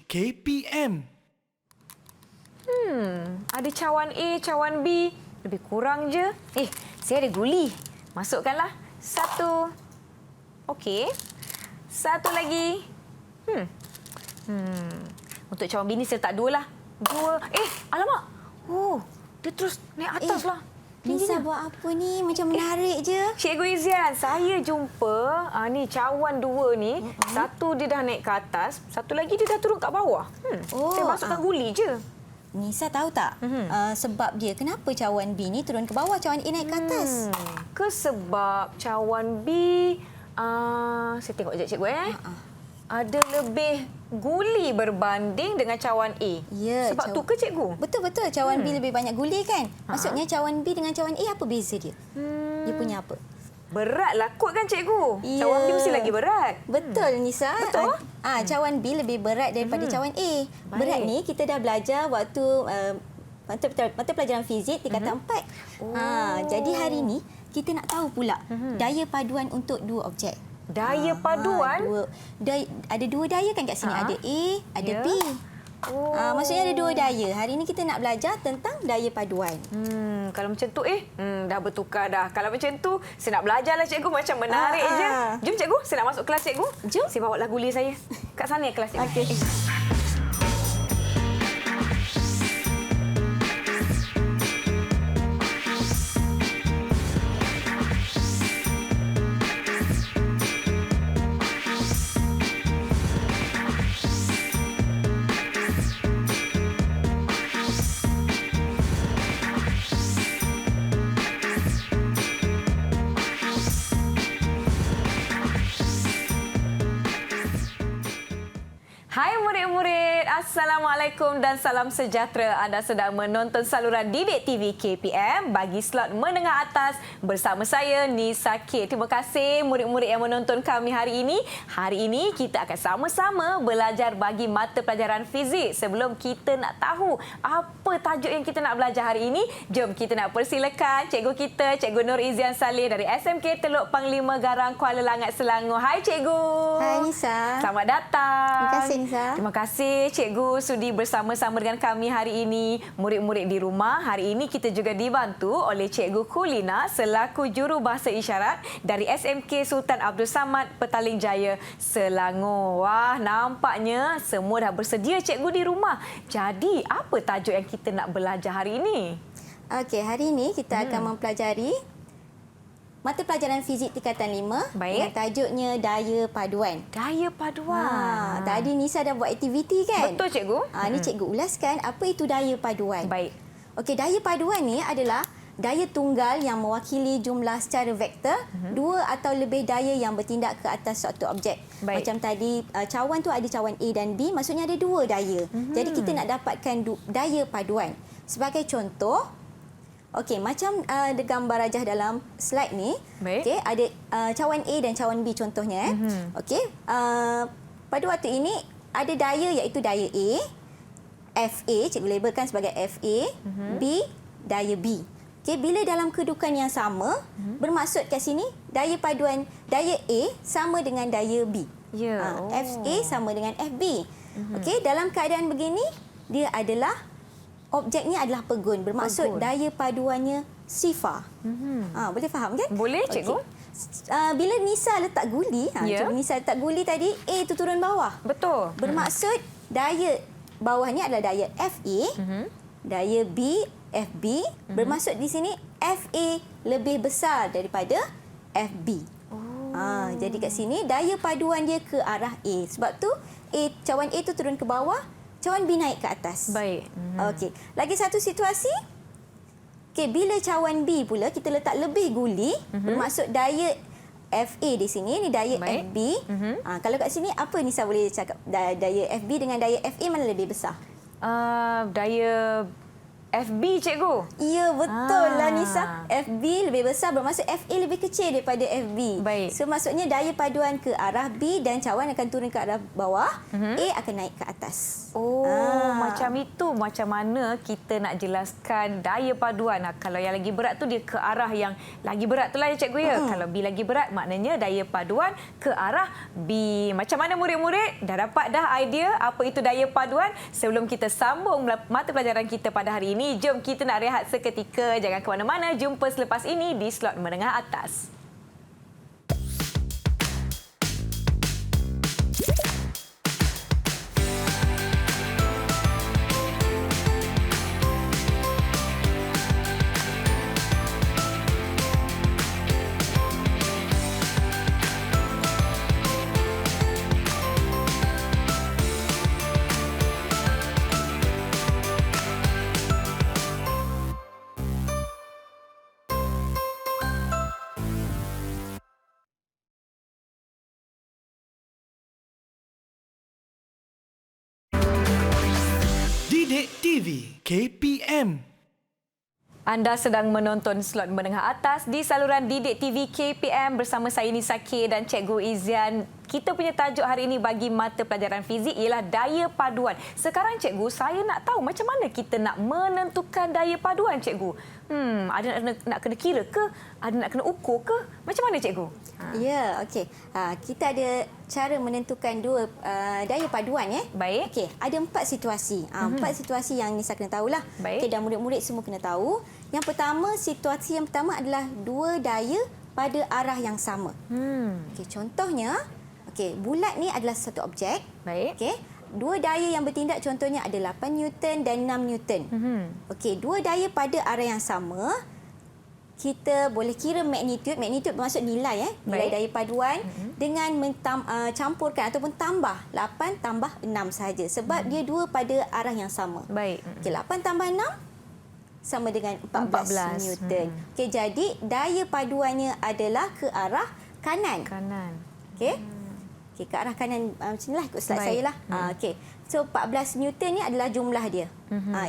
KPM. Ada cawan A, cawan B. Lebih kurang je. Saya ada guli. Masukkanlah. 1. Okey. 1 lagi. Untuk cawan B ni saya letak 2 lah. 2. Alamak. Dia terus naik atas lah. Nisa buat apa ni? Macam menarik je. Cikgu Izian, saya jumpa ni cawan 2 ni. Satu dia dah naik ke atas, satu lagi dia dah turun kat bawah. Saya masukkan guli je. Nisa tahu tak sebab dia kenapa cawan B ni turun ke bawah, cawan A naik ke atas? Sebab cawan B, saya tengok sekejap cikgu ada lebih guli berbanding dengan cawan A. Ya, sebab tu ke cikgu? Betul-betul, cawan B lebih banyak guli kan? Maksudnya cawan B dengan cawan A apa beza dia? Dia punya apa? Beratlah kot kan cikgu? Ya. Cawan B mesti lagi berat. Betul Nisa. Betul? Cawan B lebih berat daripada cawan A. Berat ni kita dah belajar waktu mata pelajaran fizik tingkatan 4. Jadi hari ni kita nak tahu pula daya paduan untuk dua objek. Daya paduan? Ada dua daya kan kat sini. Ada A, ada B. Maksudnya ada dua daya. Hari ini kita nak belajar tentang daya paduan. Kalau macam tu, dah bertukar dah. Kalau macam tu, saya nak belajarlah cikgu. Macam menarik je. Jom cikgu, saya nak masuk kelas cikgu. Jom. Saya bawa lah guli saya. Kat sana ya kelas cikgu. Okey. Hai murid-murid, Assalamualaikum dan salam sejahtera. Anda sedang menonton saluran Didik TV KPM bagi slot menengah atas bersama saya Nisa K. Terima kasih murid-murid yang menonton kami hari ini. Hari ini kita akan sama-sama belajar bagi mata pelajaran fizik. Sebelum kita nak tahu apa tajuk yang kita nak belajar hari ini, jom kita nak persilakan cikgu kita, Cikgu Nur Izian Saleh dari SMK Teluk Panglima Garang, Kuala Langat, Selangor. Hai cikgu. Hai Nisa. Selamat datang. Terima kasih Nisa. Terima kasih cikgu sudi bersama-sama dengan kami hari ini. Murid-murid di rumah, hari ini kita juga dibantu oleh Cikgu Kulina selaku juru bahasa isyarat dari SMK Sultan Abdul Samad, Petaling Jaya, Selangor. Wah, nampaknya semua dah bersedia cikgu di rumah. Jadi, apa tajuk yang kita nak belajar hari ini? Okey, hari ini kita akan mempelajari mata pelajaran fizik tingkatan 5 dengan tajuknya daya paduan. Daya paduan. Tadi Nisa dah buat aktiviti kan? Betul cikgu. Ini cikgu ulaskan apa itu daya paduan. Baik. Okey, daya paduan ni adalah daya tunggal yang mewakili jumlah secara vektor, dua atau lebih daya yang bertindak ke atas suatu objek. Baik. Macam tadi cawan tu ada cawan A dan B, maksudnya ada dua daya. Jadi kita nak dapatkan daya paduan. Sebagai contoh, okey, macam ada gambar rajah dalam slide ni. Okey, ada cawan A dan cawan B contohnya. Okey, pada waktu ini ada daya iaitu daya A, FA, cikgu labelkan sebagai FA, B, daya B. Okey, bila dalam kedudukan yang sama, bermaksud kat sini daya paduan daya A sama dengan daya B. Ya. FA sama dengan FB. Okey, dalam keadaan begini, dia adalah objeknya adalah pegun. Bermaksud daya paduannya sifar. Boleh faham kan? Boleh cikgu. Bila Nisa letak guli, cuba Nisa letak guli tadi, A tu turun bawah. Betul. Bermaksud daya bawah ni adalah daya FA, daya B, FB. Bermaksud di sini FA lebih besar daripada FB. Jadi kat sini daya paduan dia ke arah A. Sebab tu cawan A tu turun ke bawah, cawan B naik ke atas. Baik. Okey. Lagi satu situasi. Okey, bila cawan B pula kita letak lebih guli, bermaksud daya FA di sini, ni daya FB. Kalau kat sini apa Nisa boleh cakap? Daya FB dengan daya FA mana lebih besar? Daya FB, cikgu. Ya, betul lah Nisa. FB lebih besar bermaksud FA lebih kecil daripada FB. Baik. So maksudnya daya paduan ke arah B dan cawan akan turun ke arah bawah, A akan naik ke atas. Macam itu. Macam mana kita nak jelaskan daya paduan? Kalau yang lagi berat tu dia ke arah yang lagi berat tu lah ya cikgu ya. Kalau B lagi berat maknanya daya paduan ke arah B. Macam mana murid-murid? Dah dapat dah idea apa itu daya paduan? Sebelum kita sambung mata pelajaran kita pada hari ini, jom kita nak rehat seketika. Jangan ke mana-mana. Jumpa selepas ini di slot menengah atas. Didik TV KPM. Anda sedang menonton slot menengah atas di saluran Didik TV KPM bersama saya Nisa K dan Cikgu Izian. Kita punya tajuk hari ini bagi mata pelajaran fizik ialah daya paduan. Sekarang cikgu, saya nak tahu macam mana kita nak menentukan daya paduan cikgu. Ada nak kena kira ke? Ada nak kena ukur ke? Macam mana cikgu? Ya, okey. Kita ada cara menentukan dua daya paduan ya. Baik. Okey, ada 4 situasi. 4 situasi yang Nisa kena tahulah. Baik. Okey, dan murid-murid semua kena tahu. Yang pertama, situasi yang pertama adalah dua daya pada arah yang sama. Okey, contohnya, okey, bulat ni adalah satu objek. Baik. Okey. Dua daya yang bertindak contohnya ada 8 Newton dan 6 Newton. Okey, dua daya pada arah yang sama. Kita boleh kira magnitude. Magnitude bermaksud nilai nilai Baik. daya paduan dengan campurkan ataupun tambah 8 tambah 6 sahaja sebab dia dua pada arah yang sama. Baik. Okey, 8 tambah 6 sama dengan 14 Newton. Okey, jadi daya paduannya adalah ke arah kanan. Kanan. Okey. Okey, ke arah kanan macam inilah ikut slide Baik. saya lah. Okey. So 14 Newton ni adalah jumlah dia.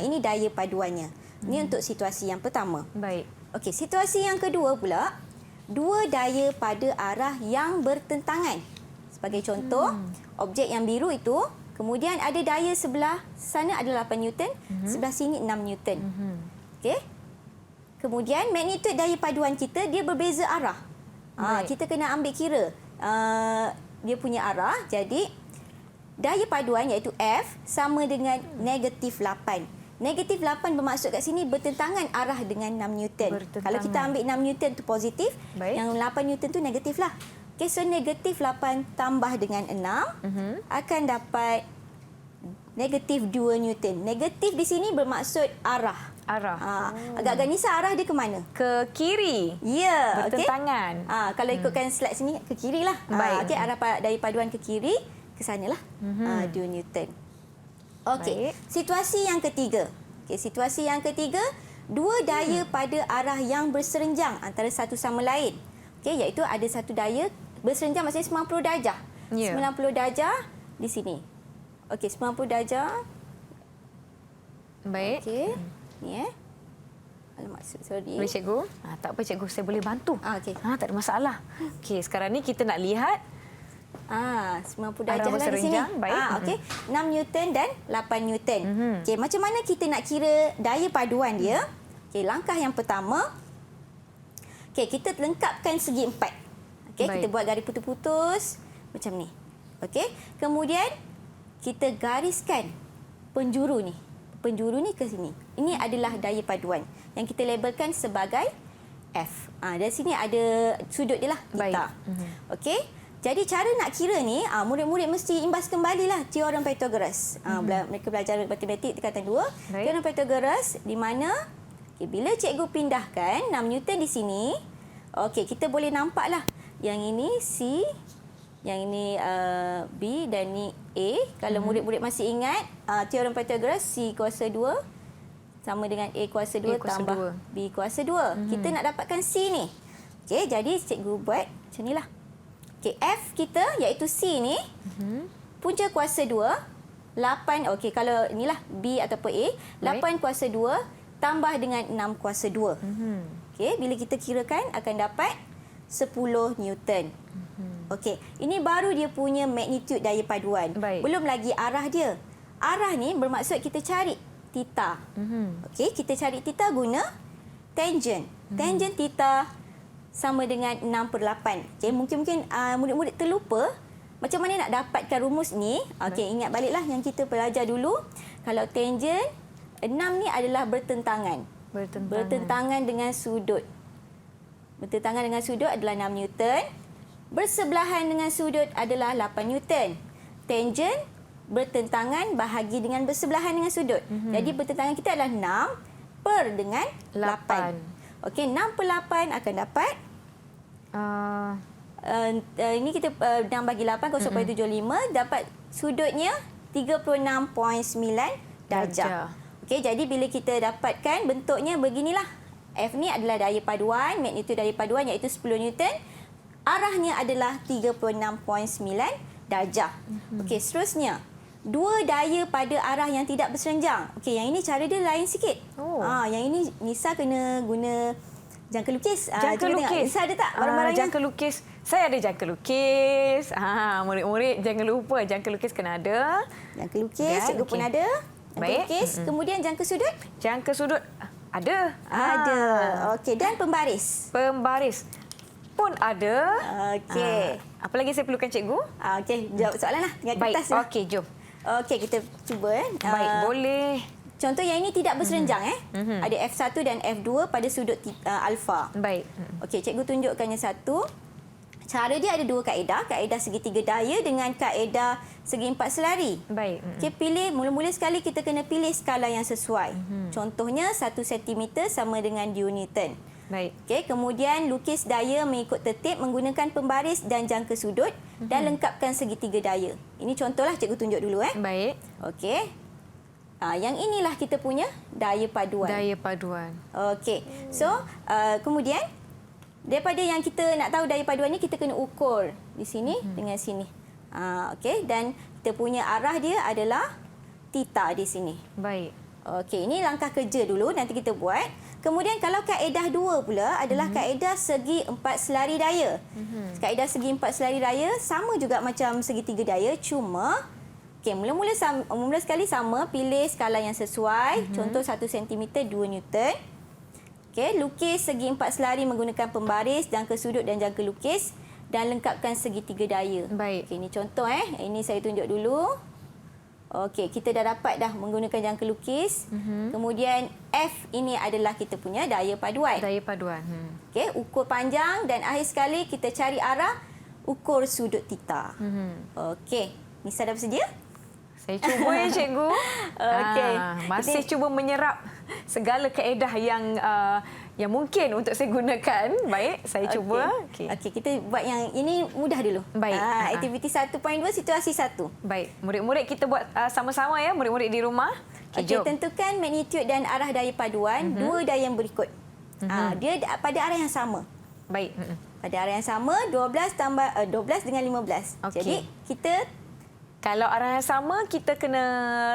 Ini daya paduannya. Ini untuk situasi yang pertama. Baik. Okey, situasi yang kedua pula, dua daya pada arah yang bertentangan. Sebagai contoh, objek yang biru itu, kemudian ada daya sebelah sana adalah 8 Newton, sebelah sini 6 Newton. Okey. Kemudian magnitude daya paduan kita dia berbeza arah. Kita kena ambil kira dia punya arah. Jadi daya paduan iaitu F sama dengan negatif 8. Negatif 8 bermaksud kat sini bertentangan arah dengan 6 Newton. Kalau kita ambil 6 Newton tu positif, Baik. yang 8 Newton tu negatif lah. Okay, so negatif 8 tambah dengan 6 akan dapat negatif 2 Newton. Negatif di sini bermaksud arah. Arah. Agak-agak Nisa arah dia ke mana? Ke kiri. Ya, okey. Bertentangan. Kalau ikutkan slide sini ke kiri lah. Baik. Okey, arah daya paduan ke kiri, ke sanalah. 2 Newton. Okey, Baik. situasi yang ketiga. Okey, situasi yang ketiga, dua daya pada arah yang berserenjang antara satu sama lain. Okey, iaitu ada satu daya berserenjang maksudnya 90 darjah. Ya. 90 darjah di sini. Okey, 90 darjah. Baik. Okey. Ni Alamak, sorry. Boleh cikgu? Tak apa cikgu, saya boleh bantu. Okey. Tak ada masalah. Okey, sekarang ni kita nak lihat 90 darjah arah lah di sini. berserenjang, baik. Okey, 6 Newton dan 8 Newton. Okey, macam mana kita nak kira daya paduan dia? Okey, langkah yang pertama, okey, kita lengkapkan segi 4. Okey, Baik. kita buat garis putus-putus macam ni. Okey, kemudian kita gariskan penjuru ni. Penjuru ni ke sini. Ini adalah daya paduan yang kita labelkan sebagai F. Dari sini ada sudut dia lah, Baik. theta. Okey. Jadi cara nak kira ni, murid-murid mesti imbas kembalilah teorem Pythagoras. Mereka belajar matematik tingkatan 2. Baik. Teorem Pythagoras di mana bila cikgu pindahkan 6 Newton di sini, okey, kita boleh nampaklah yang ini C, yang ini B dan ni A. Kalau murid-murid masih ingat, teorem Pythagoras C kuasa 2 sama dengan A kuasa 2 kuasa tambah 2. B kuasa 2. Kita nak dapatkan C ni. Okey, jadi cikgu buat macam inilah. Okey, F kita iaitu C ni, punca kuasa 2, 8, okey, kalau inilah B ataupun A, 8 kuasa 2 tambah dengan 6/2. Okey, bila kita kirakan akan dapat 10 Newton. Okey, ini baru dia punya magnitude daya paduan. Baik. Belum lagi arah dia. Arah ni bermaksud kita cari theta. Okey, kita cari theta guna tangent. Tangent theta sama dengan 6/8. Okey, mungkin murid-murid terlupa macam mana nak dapatkan rumus ni. Okey, ingat baliklah yang kita belajar dulu. Kalau tangent 6 ni adalah bertentangan. Bertentangan dengan sudut. Bertentangan dengan sudut adalah 6 Newton. Bersebelahan dengan sudut adalah 8 Newton. Tangent bertentangan bahagi dengan bersebelahan dengan sudut. Jadi bertentangan kita adalah 6 per dengan 8. Okey, 6/8 akan dapat ini kita 6 bagi 8 0.75 dapat sudutnya 36.9 darjah. Okey, jadi bila kita dapatkan bentuknya beginilah. F ni adalah daya paduan, magnitude daya paduan iaitu 10 Newton. Arahnya adalah 36.9 darjah. Okey, seterusnya dua daya pada arah yang tidak berserenjang. Okey, yang ini cara dia lain sikit. Yang ini Nisa kena guna jangka lukis. Jangka lukis. Nisa ada tak barang-barangnya? Jangka lukis. Saya ada jangka lukis. Murid-murid jangan lupa jangka lukis kena ada. Jangka lukis, cikgu pun ada. Jangka Baik. lukis. Kemudian jangka sudut? Jangka sudut ada. Ada. Okey, dan pembaris? Pembaris pun ada. Okey. Apa lagi saya perlukan cikgu? Okey, jawab soalan lah. Tinggal Baik, kertas lah. okey, jom. Okey, kita cuba. Baik, boleh. Contoh yang ini tidak berserenjang. Ada F1 dan F2 pada sudut alfa. Baik. Okey, cikgu tunjukkan yang satu. Cara dia ada dua kaedah. Kaedah segitiga daya dengan kaedah segi empat selari. Baik. Okey, pilih mula-mula sekali kita kena pilih skala yang sesuai. Contohnya 1 cm sama dengan 2 Newton. Baik. Okey, kemudian lukis daya mengikut tertib menggunakan pembaris dan jangka sudut dan lengkapkan segitiga daya. Ini contohlah cikgu tunjuk dulu Baik. Okey. Yang inilah kita punya daya paduan. Daya paduan. Okey. So, kemudian daripada yang kita nak tahu daya paduan ni kita kena ukur di sini dengan sini. Okey, dan kita punya arah dia adalah theta di sini. Baik. Okey, ini langkah kerja dulu nanti kita buat. Kemudian kalau kaedah 2 pula adalah kaedah segi empat selari daya. Kaedah segi empat selari daya sama juga macam segitiga daya, cuma okey, mula sekali sama, pilih skala yang sesuai. Contoh 1 cm 2 Newton. Okey, lukis segi empat selari menggunakan pembaris, jangka sudut dan jangka lukis dan lengkapkan segitiga daya. Baik. Okey, ini contoh Ini saya tunjuk dulu. Okey, kita dah dapat dah menggunakan jangka lukis. Kemudian F ini adalah kita punya daya paduan. Daya paduan. Okey, ukur panjang dan akhir sekali kita cari arah, ukur sudut theta. Okey, Nisa dah bersedia? Saya cuba ya cikgu. Okey. Masih cuba menyerap segala kaedah yang mungkin untuk saya gunakan. Baik, saya cuba. Okey, kita buat yang ini mudah dulu. Baik. Aktiviti 1.2 situasi 1. Baik, murid-murid kita buat sama-sama ya, murid-murid di rumah. Okey, tentukan magnitude dan arah daya paduan dua daya yang berikut. Dia pada arah yang sama. Baik. Pada arah yang sama 12 tambah 12 dengan 15. Okey. Jadi kita kalau arah yang sama kita kena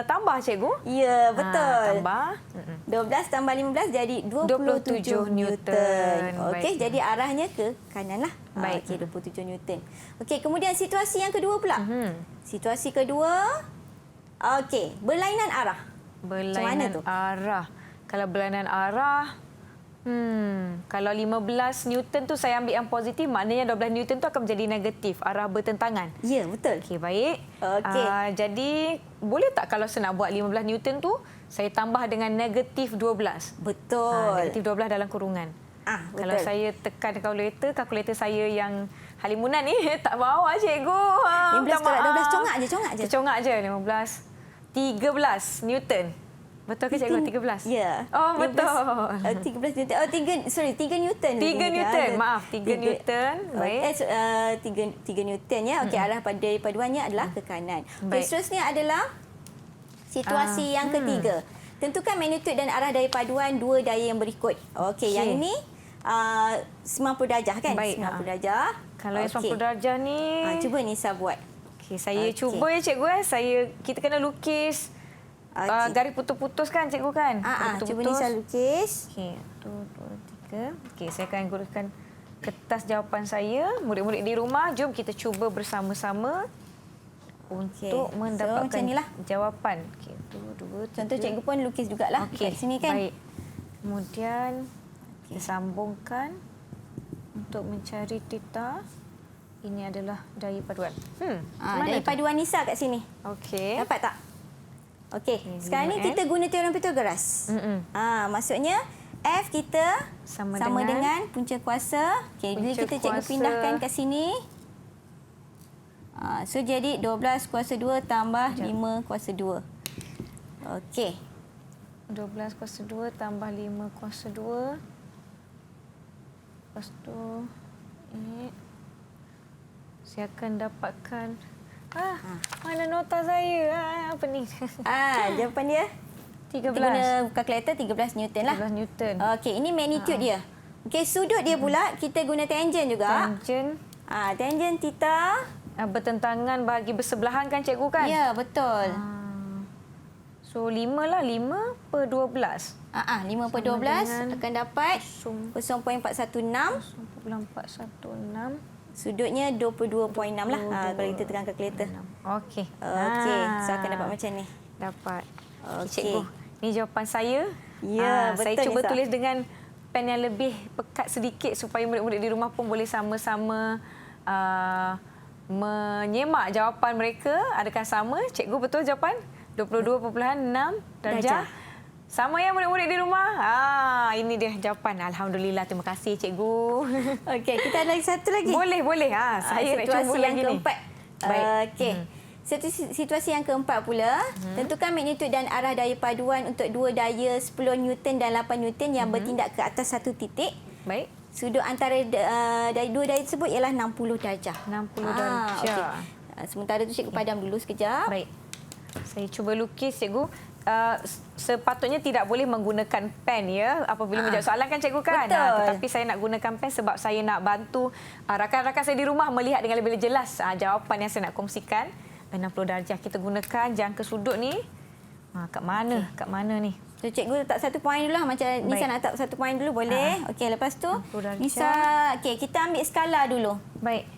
tambah cikgu. ya betul. Tambah 12 tambah 15 jadi 27 Newton. Okey, Baik. jadi arahnya ke kanan lah. Baik. Okey, 27 Newton. Okey, kemudian situasi yang kedua pula. Situasi kedua, okey, berlainan arah. Berlainan tu? arah. Kalau berlainan arah, kalau 15 Newton tu saya ambil yang positif, maknanya 12 Newton tu akan menjadi negatif, arah bertentangan. Ya, betul. Okey, baik. Okey. Jadi, boleh tak kalau saya nak buat 15 Newton tu, saya tambah dengan negatif 12? Betul. Negatif 12 dalam kurungan. Betul. Kalau saya tekan kalkulator saya yang halimunan ni tak bawa cikgu. 15 tolak 12 congak je. Congak je 15. 13 Newton. Betul ke cikgu 13? Ya. Oh, betul. 13 Newton. 3 Newton. 3 Newton. Maaf, 3 Newton. Baik. 3 Newton ya. Okey, arah pada paduannya adalah ke kanan. Okey, Baik. seterusnya adalah situasi yang ketiga. Tentukan magnitude dan arah daya paduan dua daya yang berikut. Okey, yang ini 90 darjah kan? Baik, 90 darjah. Kalau yang 90 darjah ni, Cuba Nisa buat. okey, saya cuba ya cikgu. Kita kena lukis garis putus-putus kan cikgu kan? Cuba Nisa lukis. Okey, 1, 2, 3. Okey, saya akan gunakan kertas jawapan saya. Murid-murid di rumah, jom kita cuba bersama-sama untuk mendapatkan macam inilah jawapan. Okey, 1, 2, 3. Contoh cikgu pun lukis jugalah kat sini kan. Baik. Kemudian kita sambungkan untuk mencari tita. Ini adalah daya paduan. Daya paduan Nisa kat sini. Okey. Dapat tak? Okey. Sekarang ni kita guna teorem Pythagoras. Maksudnya F kita sama dengan punca kuasa. Okey, bila kita cikgu pindahkan kat sini. So jadi 12 kuasa 2 tambah 5 kuasa 2. Okey. 12 kuasa 2 tambah 5 kuasa 2. Lepas tu ini saya akan dapatkan mana nota saya? Apa ni? Jawapan dia 13. Guna kalkulator 13 Newton lah. 13 Newton. Okey, ini magnitude dia. Okey, sudut dia pula kita guna tangent juga. Tangent. Tangent theta Bertentangan bahagi bersebelahan kan cikgu kan? Ya, betul. So 5 lah, 5 per 12. 5 per 12 akan dapat 0.416. 0.416. Sudutnya 22.6 lah. Kalau kita tekan kalkulator. Okey. Okey, so akan dapat macam ni. Dapat. Okey. Cikgu, ni jawapan saya. Ya, betul. Saya cuba Nisa tulis dengan pen yang lebih pekat sedikit supaya murid-murid di rumah pun boleh sama-sama menyemak jawapan mereka. Adakah sama? Cikgu betul jawapan? 22.6 darjah. Sama ya murid-murid di rumah? Ini dia jawapan. Alhamdulillah. Terima kasih cikgu. Okey, kita ada lagi satu lagi. Boleh. Saya nak cuba yang lagi keempat. ni. Baik. Okey. Situasi yang keempat pula, tentukan magnitud dan arah daya paduan untuk dua daya 10 Newton dan 8 Newton yang bertindak ke atas satu titik. Baik. Sudut antara dua daya tersebut ialah 60 darjah. 60 darjah. Okey. Sementara tu cikgu padam dulu sekejap. Baik. Saya cuba lukis cikgu. Sepatutnya tidak boleh menggunakan pen ya apabila menjawab soalan kan cikgu kan. Tetapi saya nak gunakan pen sebab saya nak bantu rakan-rakan saya di rumah melihat dengan lebih jelas jawapan yang saya nak kongsikan. 60 darjah kita gunakan jangka sudut ni. Kat mana? Kat mana ni? So, cikgu letak 1 poin dulu lah. Macam Nisa nak letak 1 poin dulu boleh. Okey, lepas tu Nisa, kita ambil skala dulu. Baik.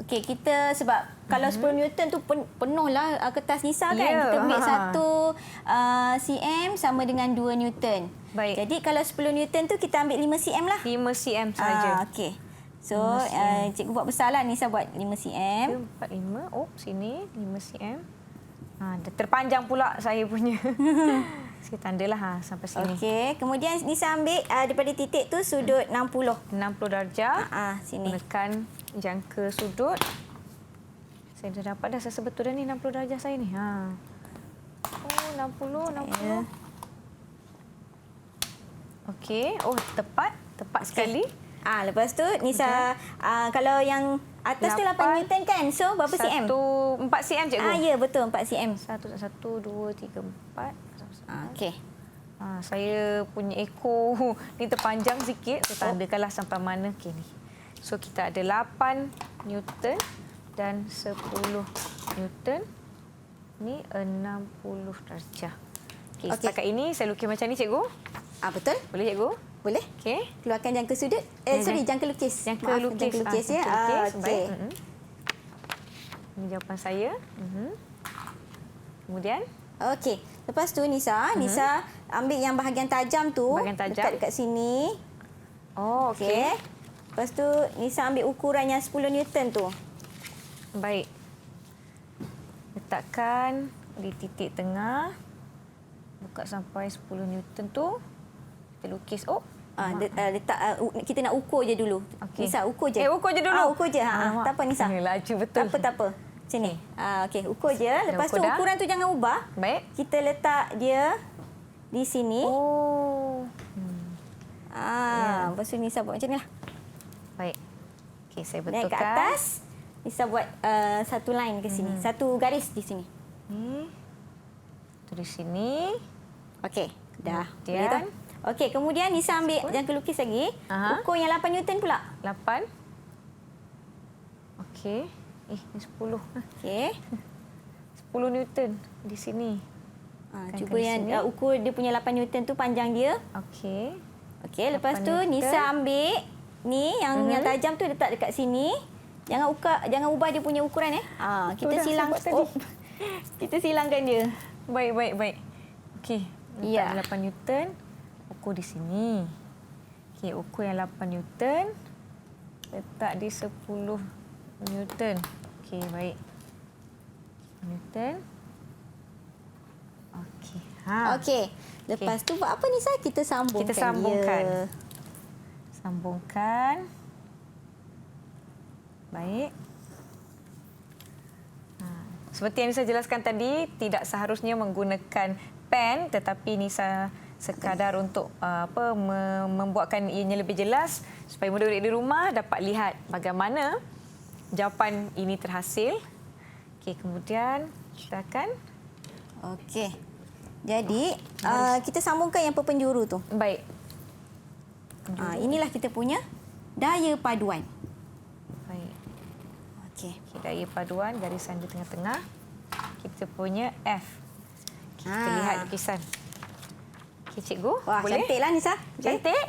Okey, kita sebab kalau 10 Newton tu penuhlah kertas Nisa kan. Kita ambil 1 cm sama dengan 2 Newton. Baik. Jadi kalau 10 Newton tu kita ambil 5 cm lah. 5 cm saja. Okey. So, cikgu buat besar lah. Nisa buat 5 cm. 45. Sini 5 cm. Terpanjang pula saya punya. Saya tandalah sampai sini. Okey. Kemudian Nisa ambil daripada titik tu sudut 60. 60 darjah. Sini. Gunakan jangka sudut. Saya dah dapat dah sebetul dah ni 60 darjah saya ni. 60. Okey. Tepat sekali. Lepas tu Nisa kalau yang atas tu 8 Newton kan. So berapa cm? 4 cm cikgu. Ya betul 4 cm. 1 2 3 4. Okey. Saya punya ekor ni terpanjang sikit. So tandakanlah sampai mana ni. So kita ada 8 Newton dan 10 Newton. Ni 60 darjah. Okey, setakat ini saya lukis macam ni cikgu. Betul. Boleh cikgu? Boleh. Okey. Keluarkan jangka sudut. Jangka lukis. Jangka lukis ya. Okey. Ini jawapan saya. Kemudian? Okey. Lepas tu Nisa ambil yang bahagian tajam tu. Dekat sini. Okey. Lepas tu Nisa ambil ukuran yang 10 Newton tu. Baik. Letakkan di titik tengah. Buka sampai 10 Newton tu. Kita lukis. Letak kita nak ukur je dulu. Okay. Nisa ukur je. Ukur je dulu. Ukur je. Tak apa Nisa. Laju betul. Tak apa. Macam ni. Okey, ukur je. Lepas tu ukuran tu jangan ubah. Baik. Kita letak dia di sini. Lepas tu Nisa buat macam ni lah. Baik. Okey, saya betulkan. Naik ke atas. Nisa buat satu line ke sini. Satu garis di sini. Tu di sini. Okey, dah. Kemudian. Okey, kemudian Nisa ambil jangka lukis lagi. Ukur yang 8 Newton pula. 8. Okey. Ni 10. Okey. 10 Newton di sini. Cuba yang ukur dia punya 8 Newton tu panjang dia. Okey. Okey, lepas 8 tu Newton. Nisa ambil ni yang tajam tu letak dekat sini. Jangan ubah dia punya ukuran kita Dah silang. sebut tadi. Kita silangkan dia. Baik. Okey. Ya. Letak 8 Newton. Ukur di sini. Okey, ukur yang 8 Newton. Letak di 10 Newton. Okey, baik. Newton. Okey. Okey. Lepas tu buat apa Nisa? Kita sambungkan. Kita sambungkan. Dia. Sambungkan. Baik. Seperti yang Nisa jelaskan tadi, tidak seharusnya menggunakan pen, tetapi Nisa sekadar untuk membuatkan ianya lebih jelas supaya murid-murid di rumah dapat lihat bagaimana jawapan ini terhasil. Okey, kemudian kita akan Okey. Jadi, kita sambungkan yang perpenjuru tu. baik. Inilah kita punya daya paduan. Baik. Okey. Okey, daya paduan garisan di tengah-tengah. Kita punya F. Kita lihat lukisan. Okey, cikgu. Wah, boleh? cantiklah Nisa. Cantik.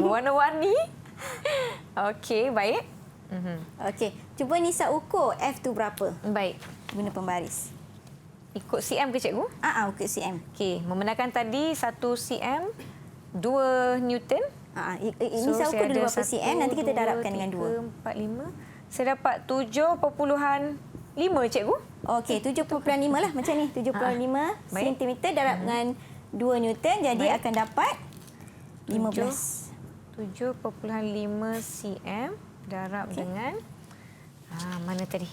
Warna-warni. Okey, baik. Okey. Cuba Nisa ukur F tu berapa Baik. guna pembaris. Ikut cm ke cikgu? Ukur cm. Okey, membenarkan tadi 1 cm 2 Newton. Nisa ukur dulu berapa cm, nanti kita darabkan dengan 2. 4, 5. Saya dapat 7.5 cikgu. Okey, 7.5 lah macam ni. 7.5 Baik. cm darab dengan 2 Newton. Jadi Baik. akan dapat 15. 7.5 cm darab dengan mana tadi?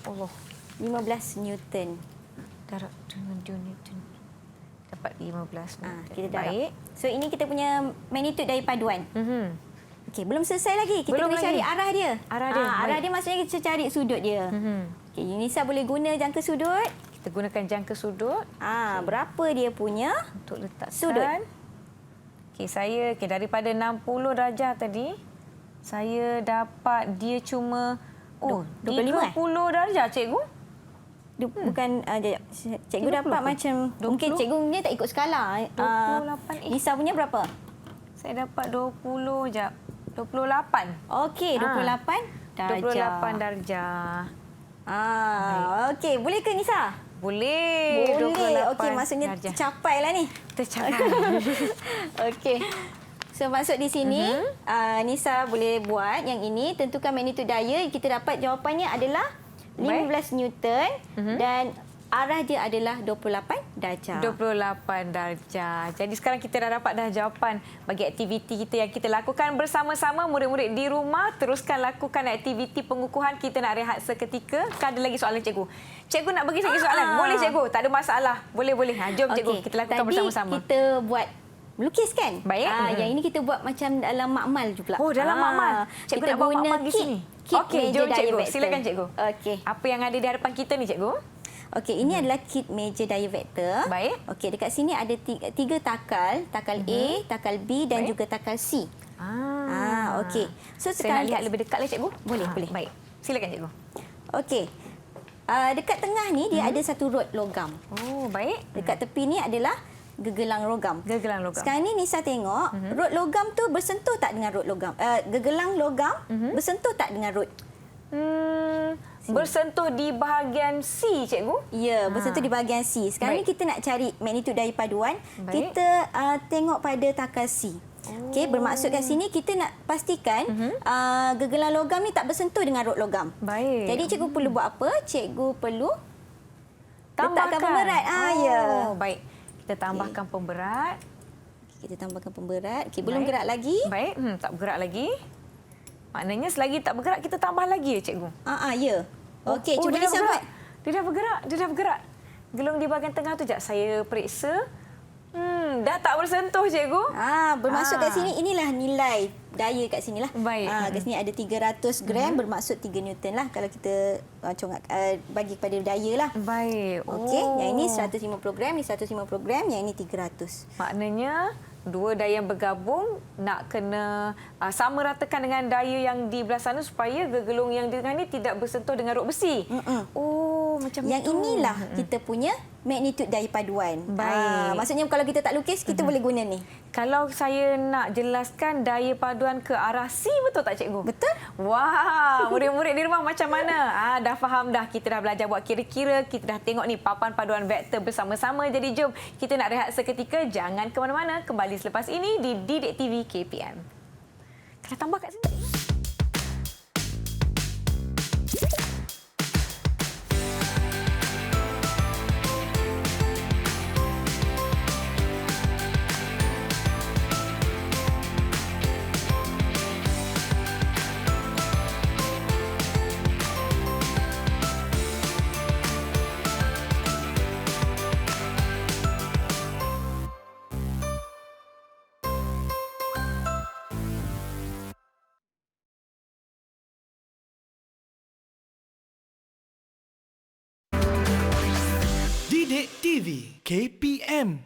Allah. 15 Newton. Darab dengan 2 Newton. Dapat 15 Newton. Kita darab. Baik. So ini kita punya magnitude daya paduan. Okey, belum selesai lagi. Kita Belum boleh lagi. cari arah dia. Arah dia, Arah baik. dia maksudnya kita cari sudut dia. Okey, Nisa boleh guna jangka sudut. Kita gunakan jangka sudut Berapa dia punya untuk letakkan. sudut? Okey, saya daripada 60 darjah tadi, saya dapat dia cuma 25 30 darjah, cikgu. Dia bukan cikgu 30 dapat ke? macam 20? mungkin cikgu punya tak ikut skala. 28. Nisa punya berapa? Saya dapat 20 jap. 28. Okey, 28 darjah. 28 darjah. Okey, boleh ke Nisa? Boleh. Boleh. 28 Okey, maksudnya darjah. tercapailah ni. Tercapai. Okey. So maksud di sini Nisa boleh buat yang ini, tentukan magnitude daya, kita dapat jawapannya adalah 15 Newton dan arah dia adalah 28 darjah. 28 darjah. Jadi sekarang kita dah dapat dah jawapan bagi aktiviti kita yang kita lakukan bersama-sama. Murid-murid di rumah teruskan lakukan aktiviti pengukuhan. Kita nak rehat seketika. Ada lagi soalan cikgu. Cikgu nak bagi lagi soalan? Boleh cikgu, tak ada masalah. Boleh. Jom cikgu, kita lakukan bersama-sama. Tadi kita buat melukis kan? Baik. Yang ini kita buat macam dalam makmal juga. Oh, dalam makmal. Cikgu kita nak bawa guna makmal di sini. Kit Okey, meja jom daya cikgu. vektor. Silakan cikgu. Okey. Apa yang ada di hadapan kita ni cikgu? Okey, ini adalah kit meja daya vektor. Baik. Okey, dekat sini ada tiga takal, takal A, takal B dan Baik. juga takal C. Okey. So Saya nak sekarang lihat lebih dekat lah cikgu. Boleh, boleh. Baik. Silakan cikgu. Okey. Dekat tengah ni dia ada satu rod logam. Oh, baik. Dekat tepi ni adalah gegelang logam. Gegelang logam. Sekarang ni Nisa tengok, rod logam tu bersentuh tak dengan rod logam? Gegelang logam bersentuh tak dengan rod? Bersentuh di bahagian C, cikgu. Ya, bersentuh di bahagian C. Sekarang Baik. ni kita nak cari magnitude daya paduan. Baik. Kita tengok pada takal C. Okey, bermaksud kat sini kita nak pastikan gegelang logam ni tak bersentuh dengan rod logam. Baik. Jadi cikgu perlu buat apa? Cikgu perlu Tambahkan letakkan pemberat. Ya. Baik. Kita tambahkan pemberat. Kita tambahkan pemberat. Okey, belum Baik. gerak lagi. Baik, tak bergerak lagi. Maknanya selagi tak bergerak, kita tambah lagi ya, cikgu? Ya. Okey, cuba dia dah Nisa bergerak. buat. Dia dah bergerak. Gelung di bahagian tengah tu, jap saya periksa. Dah tak bersentuh, cikgu. Bermaksud kat sini, inilah nilai daya kat sini lah. Baik. Kat sini ada 300 gram, bermaksud 3 Newton lah kalau kita bagi kepada daya lah. Baik. Okey, yang ini 150 gram, ni 150 gram, yang ini 300. Maknanya dua daya yang bergabung nak kena sama ratakan dengan daya yang di belah sana supaya gegelung yang di tengah ni tidak bersentuh dengan rod besi. Oh, macam Yang itu. inilah kita punya magnitude daya paduan. Baik. Maksudnya kalau kita tak lukis, kita boleh guna ni. Kalau saya nak jelaskan daya paduan ke arah C, betul tak cikgu? Betul. Wah, murid-murid di rumah macam mana? Dah faham dah. Kita dah belajar buat kira-kira. Kita dah tengok ni papan paduan vektor bersama-sama. Jadi jom kita nak rehat seketika. Jangan ke mana-mana. Kembali selepas ini di Didik TV KPM. Kena tambah kat sini. Didik TV KPM.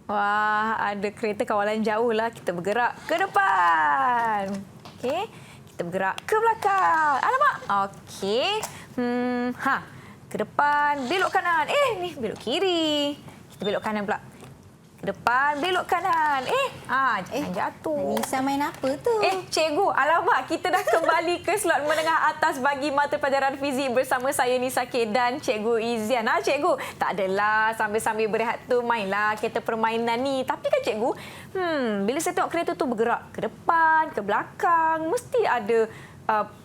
Wah, ada kereta kawalan jauh lah. Kita bergerak ke depan. Okey. Kita bergerak ke belakang. Alamak. Okey. Ke depan, belok kanan. Ni belok kiri. Kita belok kanan pula. Ke depan, belok kanan. Jangan jatuh. Nisa main apa tu? Cikgu, alamak, kita dah kembali ke slot menengah atas bagi mata pelajaran fizik bersama saya Nisa K dan Cikgu Izian. Cikgu, tak adalah sambil-sambil berehat tu mainlah kereta permainan ni. Tapi kan cikgu, bila saya tengok kereta tu bergerak ke depan, ke belakang, mesti ada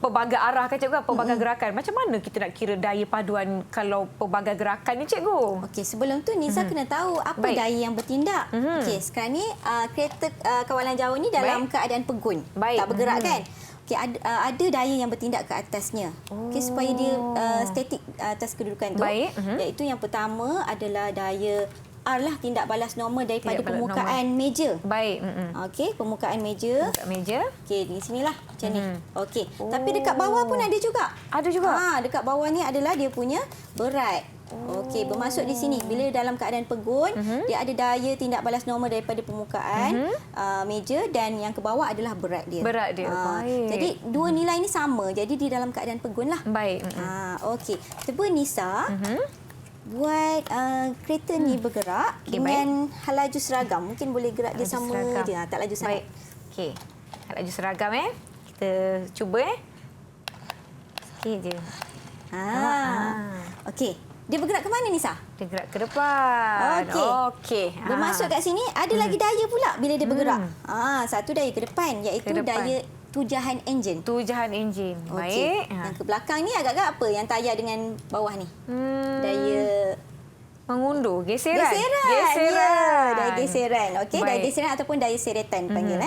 pelbagai arah kan cikgu, pelbagai gerakan. Macam mana kita nak kira daya paduan kalau pelbagai gerakan ni cikgu? Okey, sebelum tu Nisa kena tahu apa Baik. daya yang bertindak. Okey, sekarang ni kereta kawalan jauh ni dalam keadaan pegun. Baik. Tak bergerak kan? Okey, ada daya yang bertindak ke atasnya. Okey, supaya dia statik atas kedudukan tu. Baik. Iaitu yang pertama adalah daya R lah, tindak balas normal daripada Tindak balas permukaan meja. Baik. Okey, permukaan meja. Buka meja. Okey, di sinilah macam ni. Okey, tapi dekat bawah pun ada juga. Ada juga? Dekat bawah ni adalah dia punya berat. Okey, bermaksud di sini bila dalam keadaan pegun, dia ada daya tindak balas normal daripada permukaan meja dan yang ke bawah adalah berat dia. Berat dia. Baik. Jadi dua nilai ni sama. Jadi di dalam keadaan pegun lah. Baik. Okey, cuba Nisa buat kereta ni bergerak dengan laju seragam. Mungkin boleh gerak dia sama seragam. je. Tak laju sangat. Baik. Okey. Laju seragam Kita cuba Sikit je. Okey. Dia bergerak ke mana Nisa? Dia gerak ke depan. Okey. Bermaksud kat sini ada lagi daya pula bila dia bergerak. Satu daya ke depan iaitu Ke depan. daya tujahan enjin. Tujahan enjin. Okey. Baik. Yang ke belakang ni agak-agak apa yang tayar dengan bawah ni? Daya mengundur. Geseran. Ya, daya geseran. Okey, daya Baik. geseran ataupun daya seretan panggil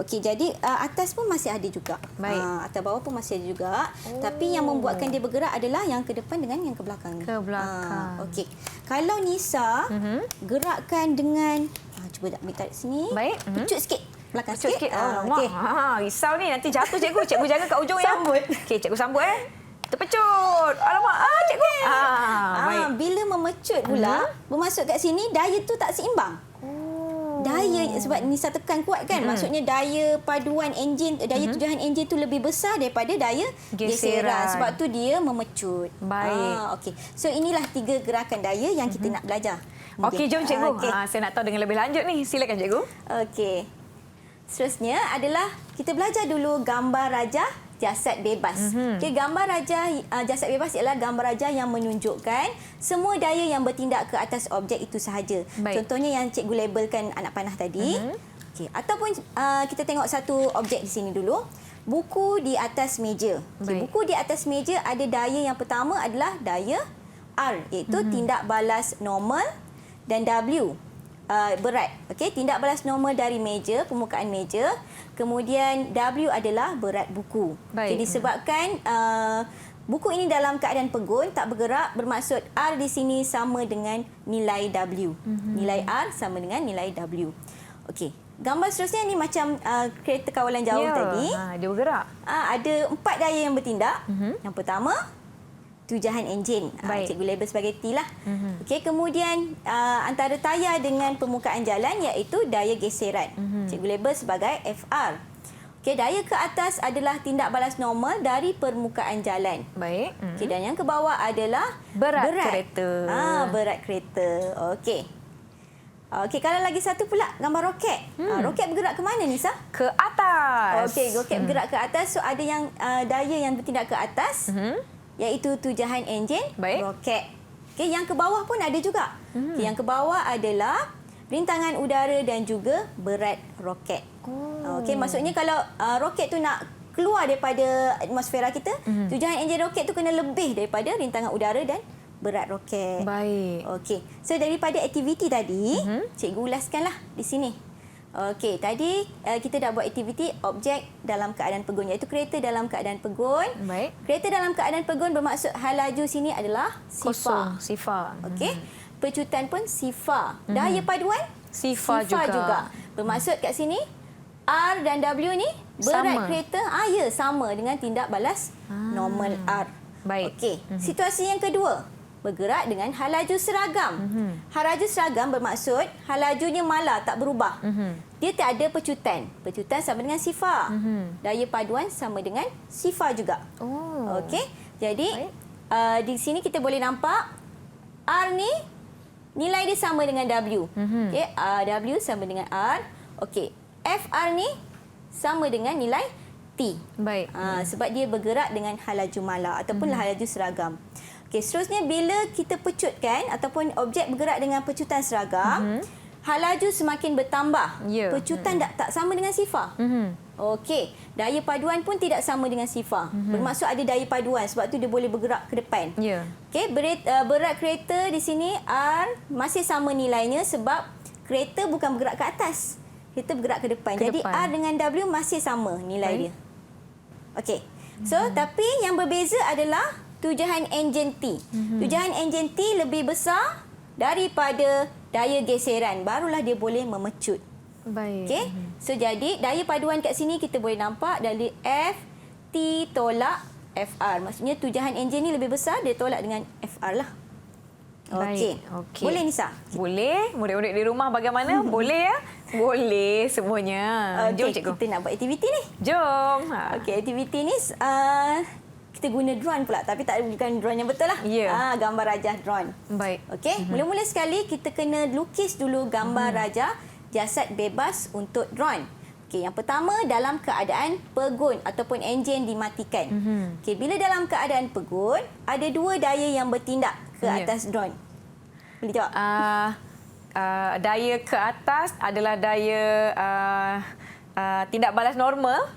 Okey, jadi atas pun masih ada juga. Baik. Atas bawah pun masih ada juga. Tapi yang membuatkan dia bergerak adalah yang ke depan dengan yang ke belakang ni. Ke belakang. Okey. Kalau Nisa gerakkan dengan cuba ambil tarik sini. Baik. Pecut sikit. Belakang Pecut sikit. Okey. Risau ni. Nanti jatuh cikgu. Cikgu jaga kat ujung ya. Sambut. Okey, cikgu sambut Kita pecut. Alamak. Cikgu. Baik. Bila memecut pula, bermaksud kat sini daya tu tak seimbang. Daya sebab Nisa tekan kuat kan. Maksudnya daya paduan enjin, daya tujahan enjin tu lebih besar daripada daya geseran. Sebab tu dia memecut. Baik. Okey. So inilah 3 gerakan daya yang kita nak belajar. Okey, jom cikgu. Okey. Saya nak tahu dengan lebih lanjut ni. Silakan cikgu. Okey. Seterusnya adalah kita belajar dulu gambar rajah jasad bebas. Okey, gambar rajah jasad bebas ialah gambar rajah yang menunjukkan semua daya yang bertindak ke atas objek itu sahaja. Baik. Contohnya yang cikgu labelkan anak panah tadi. Okey, ataupun kita tengok satu objek di sini dulu. Buku di atas meja. Okay, Baik. buku di atas meja ada daya yang pertama adalah daya R, iaitu tindak balas normal, dan W berat. Okey, tindak balas normal dari meja, permukaan meja. Kemudian W adalah berat buku. Baik. Jadi disebabkan buku ini dalam keadaan pegun, tak bergerak, bermaksud R di sini sama dengan nilai W. Nilai R sama dengan nilai W. Okey, gambar seterusnya ni macam kereta kawalan jauh tadi. Dia bergerak. Ada 4 daya yang bertindak. Yang pertama, tujahan enjin. Baik. Cikgu label sebagai T lah. Okey, kemudian antara tayar dengan permukaan jalan iaitu daya geseran. Cikgu label sebagai FR. Okey, daya ke atas adalah tindak balas normal dari permukaan jalan. Baik. Okey, dan yang ke bawah adalah Berat kereta. Berat kereta. Okey. Okey, kalau lagi satu pula gambar roket. Roket bergerak ke mana, Nisa? Ke atas. Okey, roket bergerak ke atas. So ada yang daya yang bertindak ke atas, iaitu tujahan enjin Baik. roket. Okey, yang ke bawah pun ada juga. Okey, yang ke bawah adalah rintangan udara dan juga berat roket. Okey, maksudnya kalau roket tu nak keluar daripada atmosfera kita, tujahan enjin roket tu kena lebih daripada rintangan udara dan berat roket. Baik. Okey. So daripada aktiviti tadi, cikgu ulaskanlah di sini. Okey, tadi kita dah buat aktiviti objek dalam keadaan pegun, iaitu kereta dalam keadaan pegun. Baik. Kereta dalam keadaan pegun bermaksud hal laju sini adalah Kosong. sifar. Sifar. Okey. Pecutan pun sifar. Daya paduan Sifar juga. Bermaksud kat sini R dan W ni berat Sama. kereta sama dengan tindak balas normal R. Baik. Okey. Situasi yang kedua, bergerak dengan hal laju seragam. Hal laju seragam bermaksud hal lajunya mala, tak berubah. Dia tak ada pecutan. Pecutan sama dengan sifar. Daya paduan sama dengan sifar juga. Oh. Okey. Jadi di sini kita boleh nampak R ni nilai dia sama dengan W. Okey, W sama dengan R. Okey, FR ni sama dengan nilai T. Baik. Sebab dia bergerak dengan hal laju mala ataupun hal laju seragam. Okey, seterusnya bila kita pecutkan ataupun objek bergerak dengan pecutan seragam, hal laju semakin bertambah. Ya. Pecutan tak sama dengan sifar. Okey, daya paduan pun tidak sama dengan sifar. Bermaksud ada daya paduan, sebab tu dia boleh bergerak ke depan. Ya. Okey, berat kereta di sini R masih sama nilainya sebab kereta bukan bergerak ke atas. Kereta bergerak ke depan. Jadi depan. R dengan W masih sama nilai dia. Okey. So, tapi yang berbeza adalah tujahan enjin T. Tujahan enjin T lebih besar daripada daya geseran. Barulah dia boleh memecut. Baik. Okey. So jadi daya paduan kat sini kita boleh nampak dari F T tolak FR. Maksudnya tujahan enjin ni lebih besar, dia tolak dengan FR lah. Okey. Okey. Boleh, Nisa? Boleh. Murid-murid di rumah bagaimana? Boleh ya? Boleh semuanya. Jom Okey, cikgu. kita nak buat aktiviti ni. Jom. Okey, aktiviti ni kita guna drone pula, tapi bukan drone yang betul lah. Ya. Gambar rajah drone. Baik. Okey, mula-mula sekali kita kena lukis dulu gambar rajah jasad bebas untuk drone. Okey, yang pertama dalam keadaan pegun ataupun enjin dimatikan. Okey, bila dalam keadaan pegun, ada dua daya yang bertindak ke Ya. atas drone. Boleh jawab? Daya ke atas adalah daya tindak balas normal.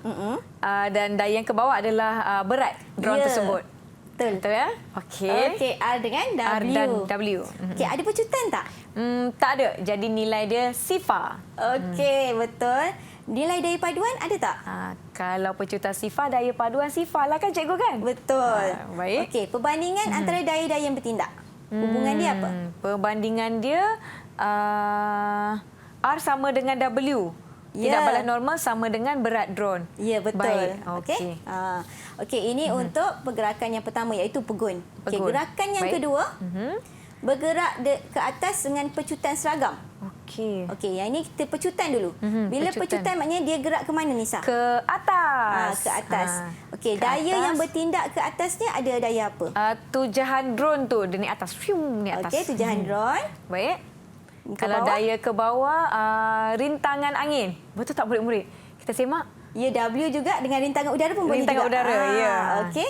Dan daya yang ke bawah adalah berat drone Ya. tersebut. Betul. Betul ya? Okey. Okey, R dengan W. R dan W. Okey, ada pecutan tak? Tak ada. Jadi nilai dia sifar. Okey, betul. Nilai daya paduan ada tak? Kalau pecutan sifar, daya paduan sifar lah kan cikgu kan? Betul. Baik. Okey, perbandingan antara daya-daya yang bertindak. Hubungan dia apa? Perbandingan dia R sama dengan W. Tindak Ya. balas normal sama dengan berat drone. Ya, betul. Baik. Okey. Okey, ini untuk pergerakan yang pertama iaitu pegun. Okey, Pegun. gerakan yang Baik. kedua bergerak ke atas dengan pecutan seragam. Okey. Okey, yang ini kita pecutan dulu. Bila pecutan maknanya dia gerak ke mana, Nisa? Ke atas. Ke atas. Okey, Ke daya atas. yang bertindak ke atasnya ada daya apa? Tujahan drone tu dia ni atas. Fium ni atas. Okey, tujahan drone. Baik. Ke Kalau bawah? daya ke bawah, rintangan angin. Betul tak murid-murid? Kita semak. Ya, W juga dengan rintangan udara pun boleh juga. Rintangan udara, ya. Okey.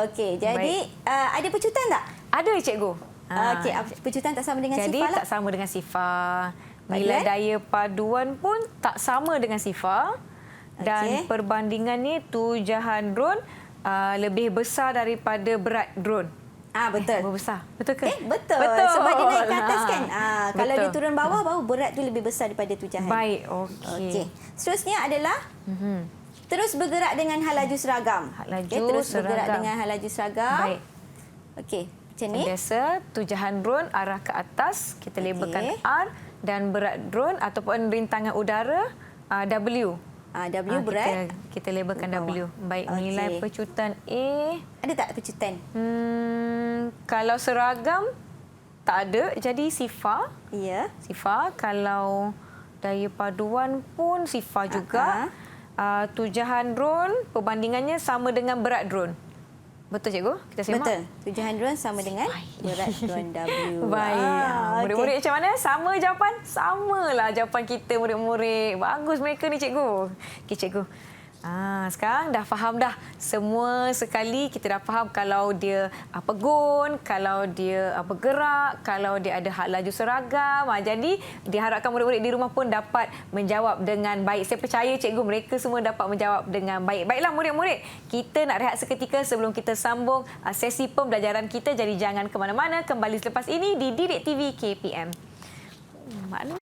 Okey, jadi ada pecutan tak? Ada cikgu. Okey, pecutan tak sama dengan Jadi sifar lah. tak sama dengan sifar. Nilai Baiklah. daya paduan pun tak sama dengan sifar. Dan Okey. perbandingan ni tujahan drone lebih besar daripada berat drone. Betul. Berbesar. Betul ke? Betul. Sebab dia naik ke atas kan. Kalau dia turun bawah, baru berat tu lebih besar daripada tujahan. Baik, okey. Okey. Seterusnya adalah terus bergerak dengan hal laju seragam. Hal laju Okey, terus bergerak seragam. dengan hal laju seragam. Baik. Okey, macam ni. Biasa tujahan drone arah ke atas, kita labelkan Okey. R, dan berat drone ataupun rintangan udara W. W berat. Kita labelkan bawah. W. Baik, Okey. nilai pecutan A. Ada tak pecutan? Kalau seragam tak ada, jadi sifar. Ya. Sifar. Kalau daya paduan pun sifar juga. tujahan drone perbandingannya sama dengan berat drone. Betul cikgu? Kita simak. Betul. Tujuan drone sama dengan berat drone W. Baik. Murid-murid macam mana? Sama jawapan? Samalah jawapan kita murid-murid. Bagus mereka ni cikgu. Okey cikgu. Sekarang dah faham dah. Semua sekali kita dah faham kalau dia pegun, kalau dia bergerak, kalau dia ada had laju seragam. Jadi diharapkan murid-murid di rumah pun dapat menjawab dengan baik. Saya percaya cikgu mereka semua dapat menjawab dengan baik. Baiklah murid-murid, kita nak rehat seketika sebelum kita sambung sesi pembelajaran kita. Jadi jangan ke mana-mana, kembali selepas ini di Didik TV KPM. Mana?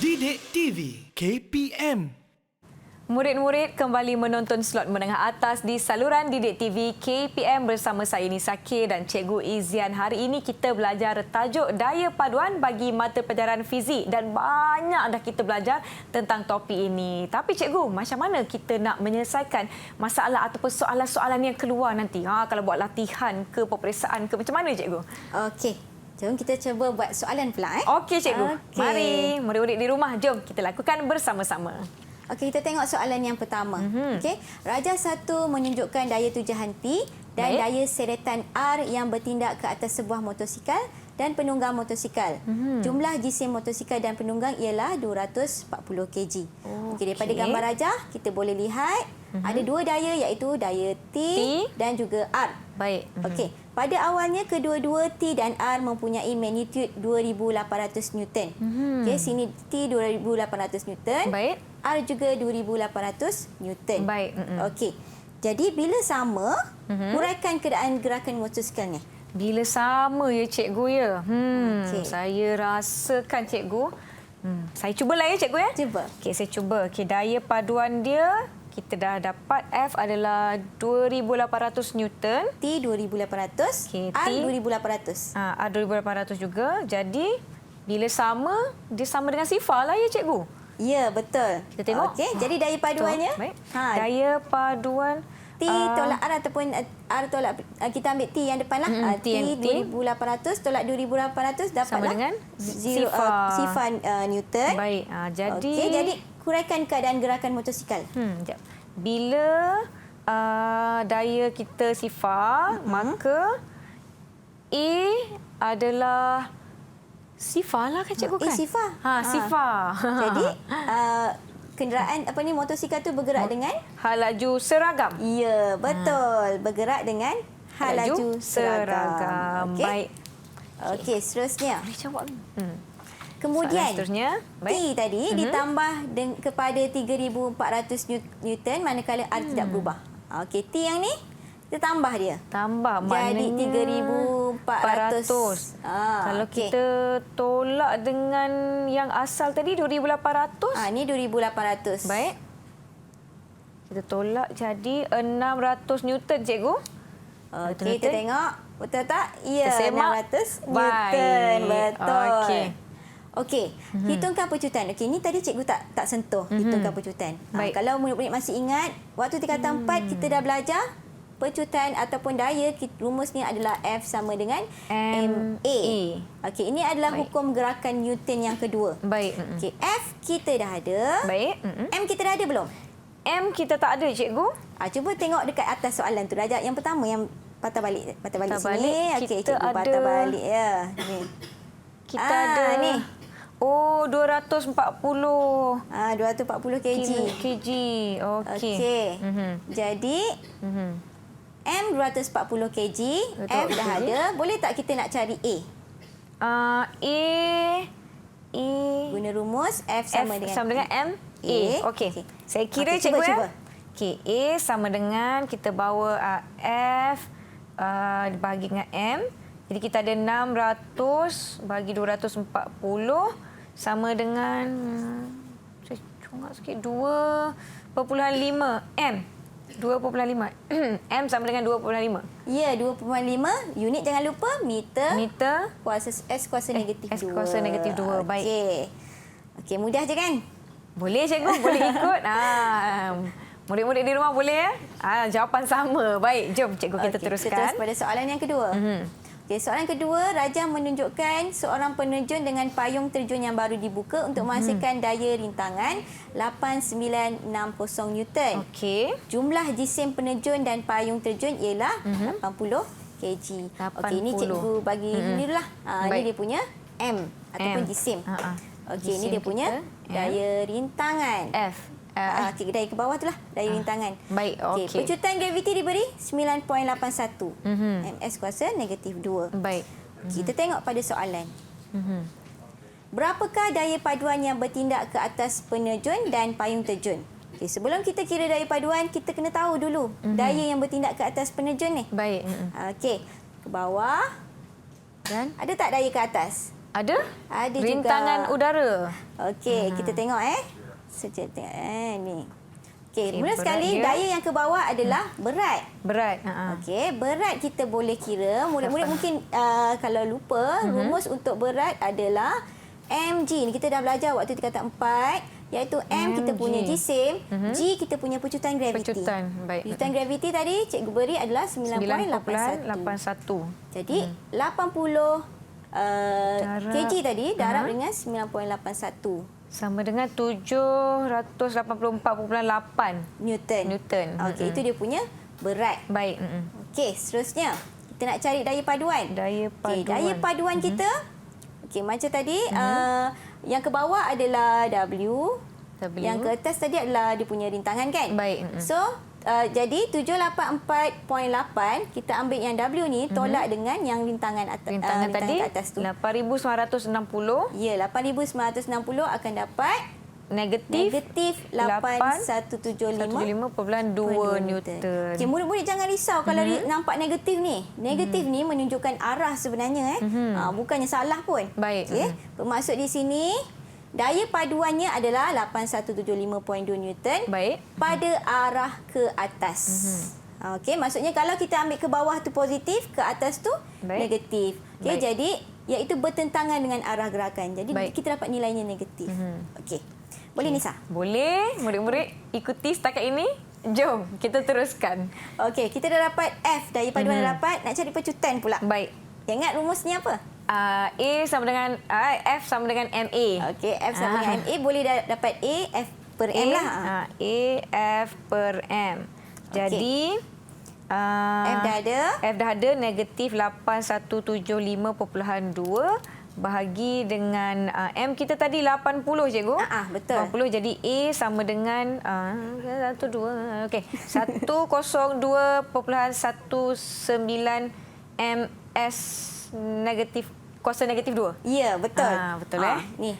Didik TV KPM. Murid-murid kembali menonton slot menengah atas di saluran Didik TV KPM bersama saya Nisa K dan Cikgu Izian. Hari ini kita belajar tajuk daya paduan bagi mata pelajaran fizik dan banyak dah kita belajar tentang topik ini. Tapi Cikgu, macam mana kita nak menyelesaikan masalah ataupun soalan-soalan yang keluar nanti? Kalau buat latihan ke peperiksaan ke macam mana Cikgu? Okey. Jom kita cuba buat soalan pula. Okey Cikgu. Okey. Mari murid-murid di rumah, jom kita lakukan bersama-sama. Okey, kita tengok soalan yang pertama. Okey, Raja 1 menunjukkan daya tujahan T dan Baik. daya seretan R yang bertindak ke atas sebuah motosikal dan penunggang motosikal. Jumlah jisim motosikal dan penunggang ialah 240 kg. Okey, daripada gambar Raja kita boleh lihat ada dua daya iaitu daya T dan juga R. Baik. Okey, pada awalnya kedua-dua T dan R mempunyai magnitude 2800 Newton. Okey, sini T 2800 Newton. Baik. R juga 2800 Newton. Baik. Okey. Jadi bila sama, uraikan keadaan gerakan motosikalnya. Bila sama ya cikgu ya. Okey. Saya rasakan cikgu. Saya cubalah ya cikgu ya. Cuba. Okey, saya cuba. Okey, daya paduan dia kita dah dapat F adalah 2800 Newton. T 2800, Okey, R T. 2800. R 2800 juga. Jadi bila sama, dia sama dengan sifar lah ya cikgu. Ya, betul. Kita tengok. Okey, jadi daya paduannya. Baik. Daya paduan T tolak R ataupun R tolak, kita ambil T yang depan lah. T T. 2800 tolak 2800 dapatlah Sama dengan sifar Newton. Baik. Jadi Okey, jadi kuraikan keadaan gerakan motosikal. Sekejap. Bila daya kita sifar, maka A adalah sifar lah kan cikgu kan? Sifar. Sifar. Jadi kenderaan motosikal tu bergerak dengan hal laju seragam. ya, betul. Bergerak dengan hal laju seragam. Okey. Baik. Okey, seterusnya. Boleh jawab. Kemudian Soalan seterusnya. T tadi ditambah kepada 3400 Newton manakala R tidak berubah. Okey, T yang ni kita tambah dia. Tambah Jadi maknanya 3400. Kalau okey. kita tolak dengan yang asal tadi 2800. Ni 2800. Baik. Kita tolak jadi 600 Newton cikgu. Okey, kita tengok. Betul tak? Ya, Kita semak. 600 Newton. Betul. Okey. Okey, hitungkan pecutan. Okey, ni tadi cikgu tak sentuh hitungkan pecutan. Baik. Kalau murid-murid masih ingat, waktu tingkatan 4 kita dah belajar pecutan ataupun daya rumusnya adalah F sama dengan MA. Okey, ini adalah hukum gerakan Newton yang kedua. Baik. Okey, F kita dah ada. Baik. M kita dah ada belum? M kita tak ada cikgu. Cuba tengok dekat atas soalan tu. Darjah yang pertama yang patah balik Patah sini. balik, Okey, kita cikgu ada- patah balik ya. Ni. Kita ada ni. Oh, 240 240 kg. kg. Okey. Okey. Jadi M 240 kg, F dah kg. ada. Boleh tak kita nak cari A? A Guna rumus F sama dengan M A. Okey. Okey. Saya kira Okey, cuba, cikgu cuba. ya. Okey, A sama dengan kita bawa F dibagi dengan M. Jadi kita ada 600 bagi 240 sama dengan saya congak sikit 2.5 M. 2.5 M sama dengan 2.5. Ya, 2.5 unit jangan lupa meter kuasa S kuasa negatif 2. S kuasa negatif 2. Baik. Okey, mudah je kan? Boleh cikgu, boleh ikut. Murid-murid di rumah boleh ya? Jawapan sama. Baik, jom cikgu kita teruskan. Kita terus pada soalan yang kedua. Okey, soalan kedua, Rajah menunjukkan seorang penerjun dengan payung terjun yang baru dibuka untuk menghasilkan daya rintangan 8960 Newton. Okey. Jumlah jisim penerjun dan payung terjun ialah 80 kg. Okey, ini cikgu bagi ini dululah. Ini dia punya M ataupun jisim. Okey, ini dia punya daya rintangan. F. Daya ke bawah itulah daya rintangan. Baik, okey. Pecutan graviti diberi 9.81. MS kuasa negatif 2. Baik. Kita tengok pada soalan. Berapakah daya paduan yang bertindak ke atas penerjun dan payung terjun? Okay, sebelum kita kira daya paduan, kita kena tahu dulu daya yang bertindak ke atas penerjun ni. Baik. Okey, ke bawah. Dan ada tak daya ke atas? Ada? Ada rintangan juga. udara. Okey, kita tengok Sekejap tengok ni. Okey, mula sekali dia. daya yang ke bawah adalah berat. Berat. Okey, berat kita boleh kira. Murid-murid mungkin kalau lupa, rumus untuk berat adalah mg. Ni kita dah belajar waktu tingkatan 4, iaitu M kita punya jisim, G kita punya pecutan graviti. Baik. Pecutan graviti tadi cikgu beri adalah 9.81. Jadi 80 kg tadi darab dengan 9.81. Sama dengan 784.8 Newton. Okey, itu dia punya berat. Baik. Okey, seterusnya kita nak cari daya paduan. Daya paduan. Okey, daya paduan kita. Okey, macam tadi yang ke bawah adalah W. Yang ke atas tadi adalah dia punya rintangan kan? Baik. So, jadi 784.8 kita ambil yang W ni tolak dengan yang rintangan tadi ke atas tu. 8,960. Ya, 8,960 akan dapat negatif 8175.2 Newton. Okey, murid-murid jangan risau kalau nampak negatif ni. Negatif ni menunjukkan arah sebenarnya bukannya salah pun. Baik. Okey, bermaksud di sini daya paduannya adalah 8175.2 Newton. Baik. Pada arah ke atas. Okey, maksudnya kalau kita ambil ke bawah tu positif, ke atas tu negatif. Okey, jadi iaitu bertentangan dengan arah gerakan. Jadi kita dapat nilainya negatif. Okey. Boleh Nisa? Boleh. Murid-murid ikuti setakat ini. Jom kita teruskan. Okey, kita dah dapat F, daya paduan dah dapat, nak cari pecutan pula. Baik. Ingat rumusnya apa? A sama dengan F sama dengan MA. Okey, F sama dengan MA boleh dapat A F per M lah. A F per M. Jadi F dah ada negatif 8175.2 bahagi dengan M kita tadi 80 cikgu. Betul. 80 jadi A sama dengan 12. Okey. 102.19 ms negatif kuasa negatif 2. Ya, betul. Betul ni.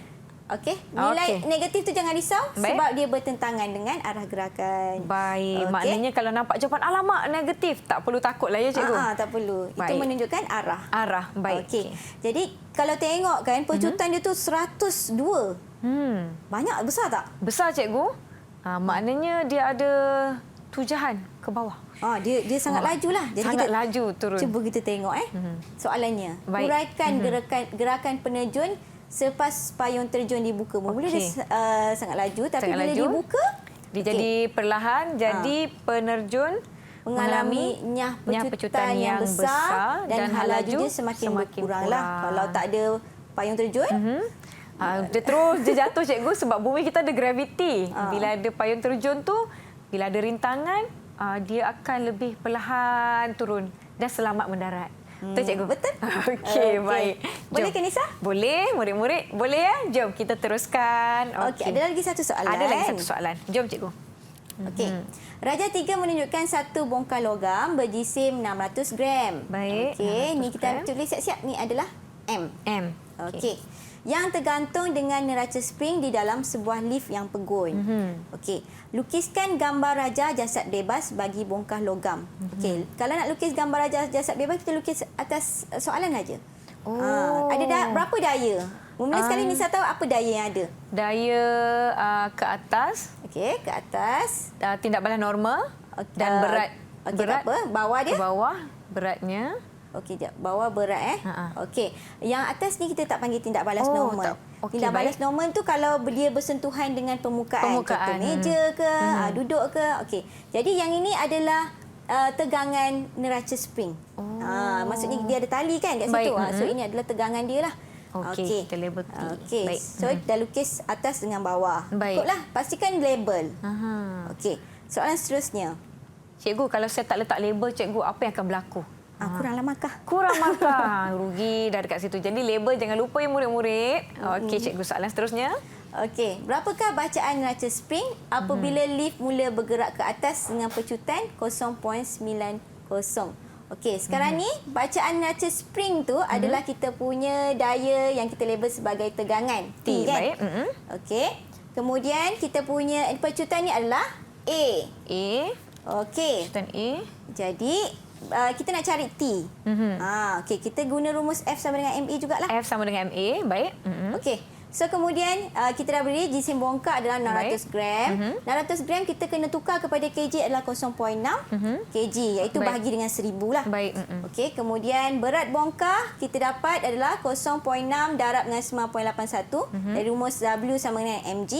Okey, nilai negatif tu jangan risau sebab dia bertentangan dengan arah gerakan. Baik, maknanya kalau nampak jawapan alamak negatif, tak perlu takutlah ya cikgu. Tak perlu. Itu menunjukkan arah. Arah, baik. Okey. Jadi kalau tengok kan pecutan dia tu 102. Banyak, besar tak? Besar cikgu. Maknanya dia ada tujahan ke bawah. Dia sangat lajulah. Jadi sangat kita laju turun. Cuba kita tengok soalannya. Uraikan gerakan penerjun selepas payung terjun dibuka. Mula dia sangat laju, tapi bila dibuka dia jadi perlahan, jadi penerjun mengalami nyah pecutan yang besar dan hal laju dia semakin berkuranglah. Kalau tak ada payung terjun, dia terus dia jatuh cikgu sebab bumi kita ada graviti. Bila ada payung terjun tu, bila ada rintangan, dia akan lebih perlahan turun dan selamat mendarat. Betul cikgu? Betul. Okey, baik. Boleh ke Nisa? Boleh, murid-murid. Boleh ya? Jom kita teruskan. Okey, ada lagi satu soalan. Ada lagi satu soalan. Jom cikgu. Okey. Raja 3 menunjukkan satu bongkar logam berjisim 600 gram. Baik. Okey, ni kita tulis siap-siap. Ni adalah M. M. Okey. yang tergantung dengan neraca spring di dalam sebuah lift yang pegun. Okey, lukiskan gambar raja jasad bebas bagi bongkah logam. Okey, kalau nak lukis gambar raja jasad bebas, kita lukis atas soalan aja. Ada berapa daya? Mula sekali Nisa tahu apa daya yang ada? Daya ke atas. Okey, ke atas. Tindak balas normal. Dan berat. Berat apa? Bawah dia? Ke bawah. Beratnya. Okey, jap. Bawah berat Okey. Yang atas ni kita tak panggil tindak balas Oh, normal. tak. Okey, Tindak balas baik. normal tu kalau dia bersentuhan dengan permukaan. Contoh meja ke, duduk ke. Okey. Jadi yang ini adalah tegangan neraca spring. Maksudnya dia ada tali kan kat situ. So ini adalah tegangan dia lah. Okey, kita label T. Okey. Baik. So dah lukis atas dengan bawah. Baik. Ikutlah, pastikan label. Okey. Soalan seterusnya. Cikgu, kalau saya tak letak label, cikgu, apa yang akan berlaku? Kuranglah markah. Kurang markah. Rugi dah dekat situ. Jadi label jangan lupa ya murid-murid. Okey, cikgu, soalan seterusnya. Okey, berapakah bacaan neraca spring apabila lift mula bergerak ke atas dengan pecutan 0.90? Okey, sekarang ni bacaan neraca spring tu adalah kita punya daya yang kita label sebagai tegangan T kan? Baik. Okey. Kemudian kita punya pecutan ni adalah A. A. Okey. Pecutan A. Jadi kita nak cari T. Okey, kita guna rumus F sama dengan MA jugalah. F sama dengan MA. Baik. Okey. So kemudian kita dah beri jisim bongkar adalah 600 gram. 600 gram kita kena tukar kepada kg adalah 0.6 kg iaitu bahagi dengan 1000 lah. Baik. Okey, kemudian berat bongkar kita dapat adalah 0.6 darab dengan 9.81 dari rumus W sama dengan mg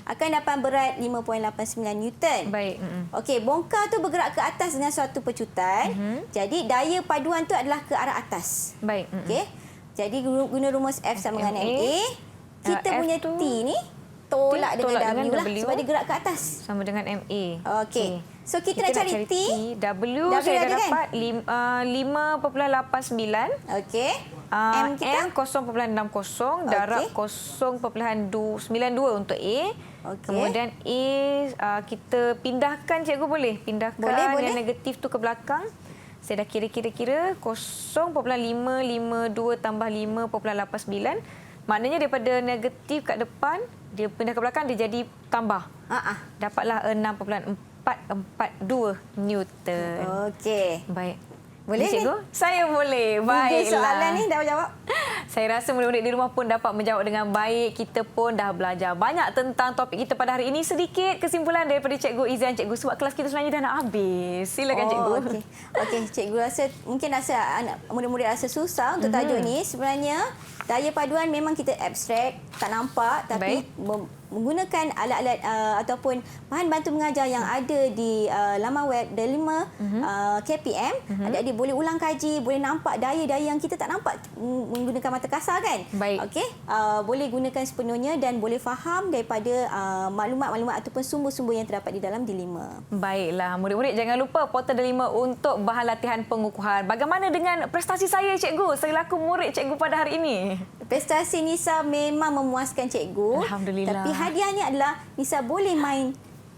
akan dapat berat 5.89 Newton. Baik. Okey, bongkar tu bergerak ke atas dengan suatu pecutan. Jadi daya paduan tu adalah ke arah atas. Baik. Okey. Jadi guna rumus F sama dengan MA. Kita F punya tu, T ni tolak dengan W lah W. sebab dia gerak ke atas. Sama dengan MA. Okey. So kita nak cari T. W saya dah dapat 5.89. Okey. M kita 0.60 darab 0.92 untuk A. Okey. Kemudian A kita pindahkan, cikgu boleh? Pindahkan Boleh. yang negatif tu ke belakang. Saya dah kira-kira 0.552 tambah 5.89. Maknanya daripada negatif kat depan, dia pindah ke belakang, dia jadi tambah. Dapatlah 6.442 Newton. Okey. Baik. Boleh cikgu? ni? Saya boleh. Baiklah. Baiklah. Soalan ni dah jawab. Saya rasa murid-murid di rumah pun dapat menjawab dengan baik. Kita pun dah belajar banyak tentang topik kita pada hari ini. Sedikit kesimpulan daripada Cikgu Izian, cikgu. Sebab kelas kita sebenarnya dah nak habis. Silakan, cikgu. Okey, cikgu rasa murid-murid rasa susah untuk tajuk ni. Sebenarnya daya paduan memang kita abstrak, tak nampak, tapi menggunakan alat-alat ataupun bahan bantu mengajar yang ada di laman web Delima KPM, adik-adik boleh ulang kaji, boleh nampak daya-daya yang kita tak nampak menggunakan mata kasar kan. Baik. Okey, boleh gunakan sepenuhnya dan boleh faham daripada maklumat-maklumat ataupun sumber-sumber yang terdapat di dalam Delima. Baiklah, murid-murid jangan lupa portal Delima untuk bahan latihan pengukuhan. Bagaimana dengan prestasi saya, cikgu, selaku murid cikgu pada hari ini? Prestasi Nisa memang memuaskan cikgu. Alhamdulillah. Tapi hadiahnya adalah Nisa boleh main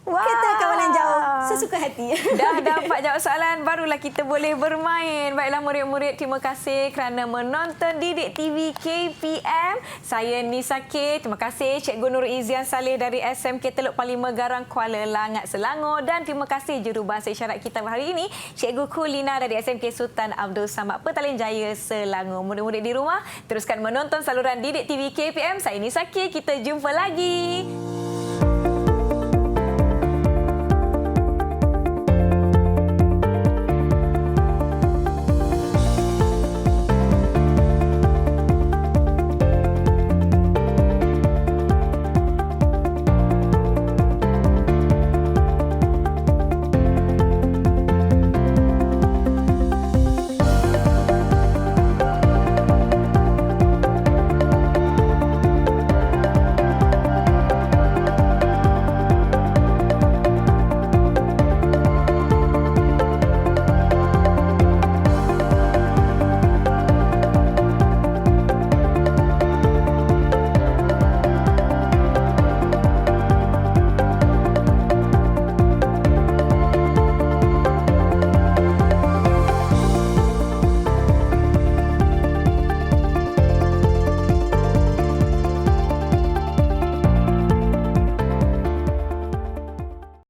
kereta kawalan jauh sesuka hati. Dah dapat jawab soalan, barulah kita boleh bermain. Baiklah murid-murid, terima kasih kerana menonton Didik TV KPM. Saya Nisa K. Terima kasih Cikgu Nur Izian Saleh dari SMK Teluk Panglima Garang Kuala Langat Selangor. Dan terima kasih jurubahasa isyarat kita hari ini, Cikgu Kulina dari SMK Sultan Abdul Samad Petaling Jaya Selangor. Murid-murid di rumah, teruskan menonton saluran Didik TV KPM. Saya Nisa K. Kita jumpa lagi.